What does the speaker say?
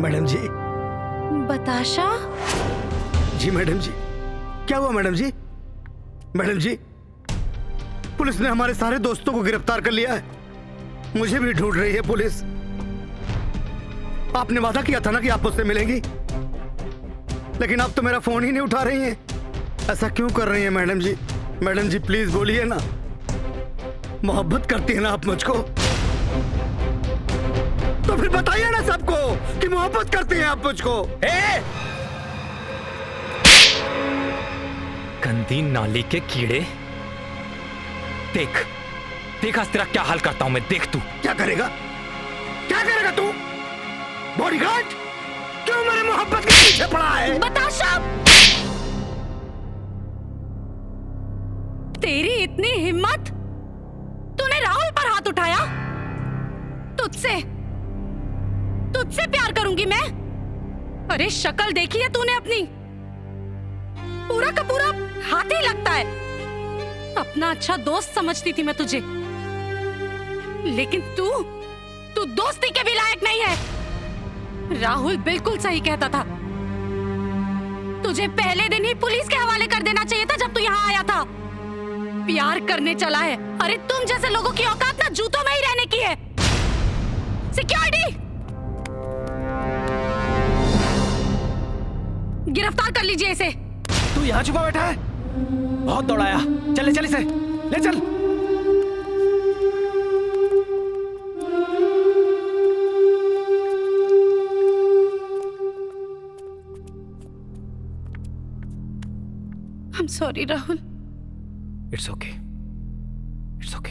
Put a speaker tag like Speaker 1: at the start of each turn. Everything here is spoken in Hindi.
Speaker 1: मैडम जी।
Speaker 2: बताशा?
Speaker 1: जी मैडम जी। क्या हुआ मैडम जी? मैडम जी, पुलिस ने हमारे सारे दोस्तों को गिरफ्तार कर लिया है। मुझे भी ढूंढ रही है पुलिस। आपने वादा किया था ना कि आप मुझसे मिलेंगी, लेकिन आप तो मेरा फोन ही नहीं उठा रही हैं। ऐसा क्यों कर रही हैं madam ji? Madam ji please बोलिए ना, मोहब्बत करती है ना आप मुझको? तो फिर बताइए ना सबको कि मोहब्बत करती हैं आप मुझको।
Speaker 3: गंदी नाली के कीड़े, देख देख आज तेरा क्या हाल करता हूं मैं। देख तू
Speaker 1: क्या करेगा? क्या करेगा तू? बॉडीगार्ड? क्यों मेरे मोहब्बत के पीछे पड़ा है?
Speaker 2: बताशा! तेरी इतनी हिम्मत? तूने राहुल पर हाथ उठाया? तुझसे तुझसे प्यार करूंगी मैं? अरे शक्ल देखी है तूने अपनी? पूरा का पूरा हाथी लगता है। अपना अच्छा दोस्त समझती थी मैं तुझे, लेकिन तू दोस्ती के भी लायक नहीं है। राहुल बिल्कुल सही कहता था। तुझे पहले दिन ही पुलिस के हवाले कर देना चाहिए था जब तू यहाँ आया था। प्यार करने चला है। अरे तुम जैसे लोगों की औकात ना जूतों में ही रहने की है। सिक्योरिटी, गिरफ्तार कर लीजिए इसे।
Speaker 3: तू यहाँ छुपा बैठा है? बहुत दौड़ाया, चले चल इसे ले चल।
Speaker 2: I'm sorry, Rahul.
Speaker 3: It's okay, it's okay.